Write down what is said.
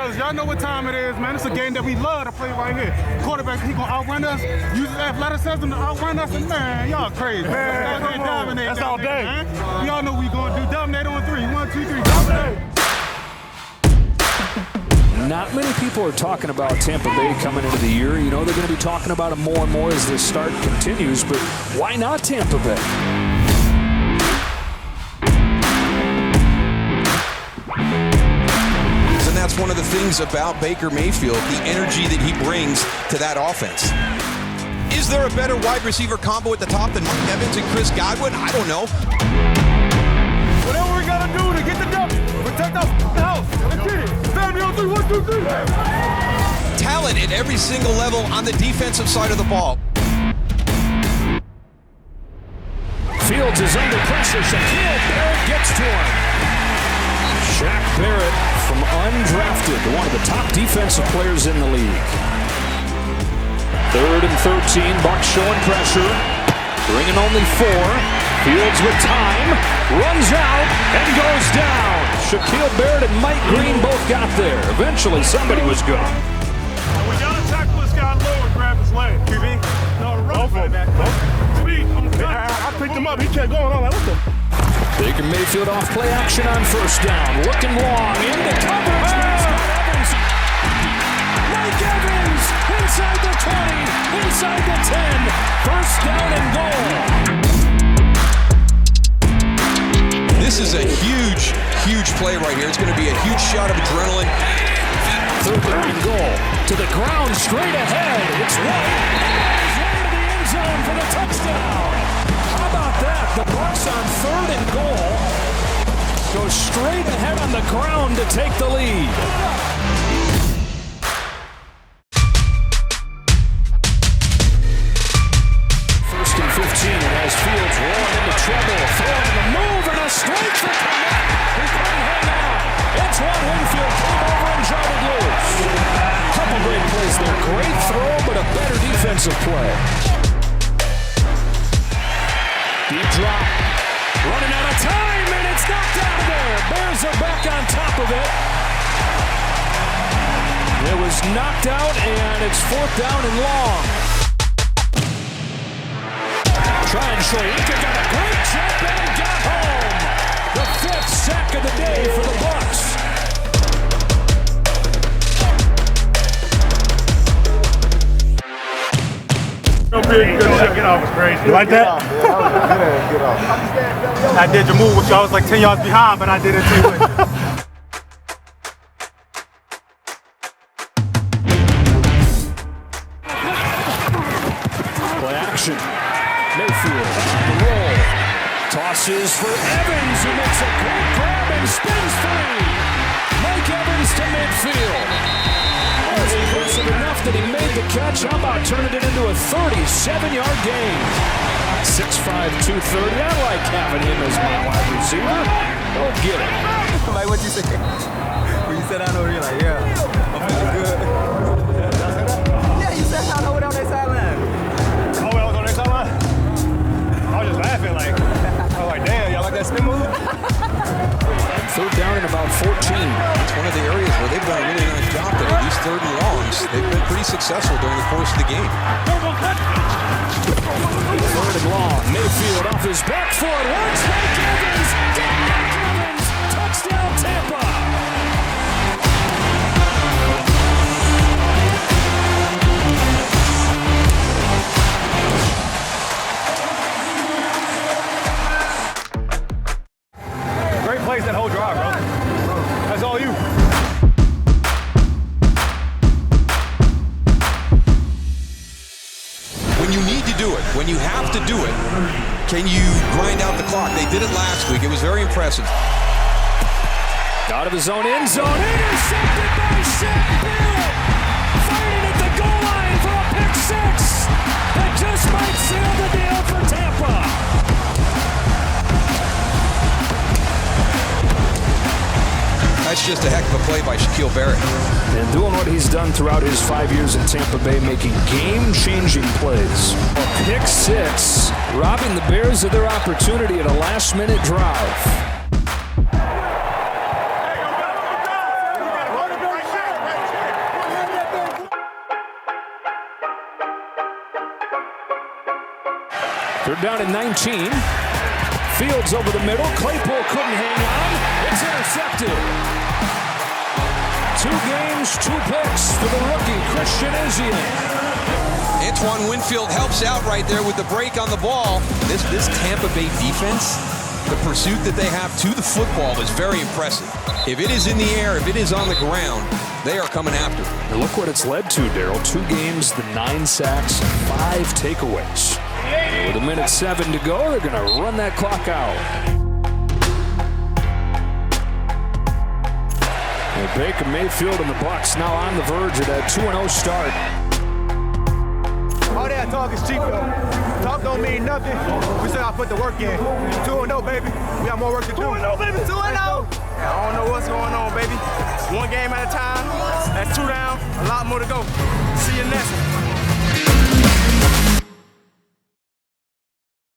fellas, y'all know what time it is, man. It's a game that we love to play right here. Quarterback, he gonna outrun us, use his athleticism to outrun us, and man, y'all crazy. Man, that's all day. Man. Y'all know we gonna do. Dominate on 3. 1, 2, 3, dominate. Not many people are talking about Tampa Bay coming into the year. You know, they're going to be talking about it more and more as this start continues, but why not Tampa Bay? And that's one of the things about Baker Mayfield, the energy that he brings to that offense. Is there a better wide receiver combo at the top than Mike Evans and Chris Godwin? I don't know. Whatever we gotta do to get the W, protect our house. Let's get it. Family on 3, 1, 2, 3. Talent at every single level on the defensive side of the ball. Fields is under pressure. Shaquille Barrett gets to him. Shaq Barrett from undrafted, one of the top defensive players in the league. 3rd and 13, Bucs showing pressure. Bringing only 4. Fields with time, runs out, and goes down. Shaquille Barrett and Mike Green both got there. Eventually, somebody was good. We gotta tackle this guy low and grab his leg. QB? No, run for it. I picked him up. He kept going on. Like, what the? Baker Mayfield off play action on 1st down. Looking long, into coverage. Mike Evans, inside the 20, inside the 10. 1st down and goal. This is a huge, huge play right here. It's going to be a huge shot of adrenaline. 3rd down and goal. To the ground, straight ahead. It's White. He's into the end zone for the touchdown. How about that? The Bucs on 3rd and goal go straight ahead on the ground to take the lead. 1st and 15. It has Fields rolling into trouble. Throwing the move and a strike for Tame. He couldn't hang on. It's one. Winfield came over and jarred it loose. Couple great plays there. Great throw, but a better defensive play. Deep drop. Running out of time, and it's knocked out of there. Bears are back on top of it. It was knocked out, and it's 4th down and long. Trying Shoyinka got a great jump and got home. The 5th sack of the day for the Bucs. Get off was crazy. You like that? Get off. I did your move, which I was like 10 yards behind, but I did it too. Play action. Mayfield on the roll. Tosses for Evans, who makes a great grab and spins free. Mike Evans to midfield. That was impressive enough that he made the catch. How about turning it into a 37-yard gain? 6'5", 230. I like having him as my wide receiver. Go get it. Like what you say? When you said I know, you're like, yeah, I'm feeling good. Yeah, you said I know it on that sideline. Oh, I was on that sideline? I was just laughing like, I was like, damn, y'all like that spin move? 3rd down and about 14. It's one of the areas where they've done a really nice job that at least 3rd and longs, they've been pretty successful during the course of the game. 3rd and long. Mayfield off his back foot. Works Mike Evans. Get Mike Evans. Touchdown Tampa. Great plays that whole drive, bro. That's all you. When you need to do it, when you have to do it, can you grind out the clock? They did it last week. It was very impressive. Out of his own end zone. Intercepted by Shaq Barrett. Fighting at the goal line for a pick 6. That just might seal the deal for Tampa. That's just a heck of a play by Shaquille Barrett. And doing what he's done throughout his 5 years in Tampa Bay, making game-changing plays. A pick 6, robbing the Bears of their opportunity at a last-minute drive. They're down at 19. Fields over the middle. Claypool couldn't hang on. It's intercepted. 2 games, 2 picks for the rookie, Christian Ezien. Antoine Winfield helps out right there with the break on the ball. This Tampa Bay defense, the pursuit that they have to the football is very impressive. If it is in the air, if it is on the ground, they are coming after it. And look what it's led to, Daryl. 2 games, the 9 sacks, 5 takeaways. With 1:07 to go, they're going to run that clock out. And Baker Mayfield and the Bucs now on the verge of that 2-0 start. All that talk is cheap, though. Talk don't mean nothing. We still gotta put the work in. 2-0, baby. We got more work to do. 2-0, baby. 2-0. I don't know what's going on, baby. 1 game at a time. That's 2 down. A lot more to go. See you next.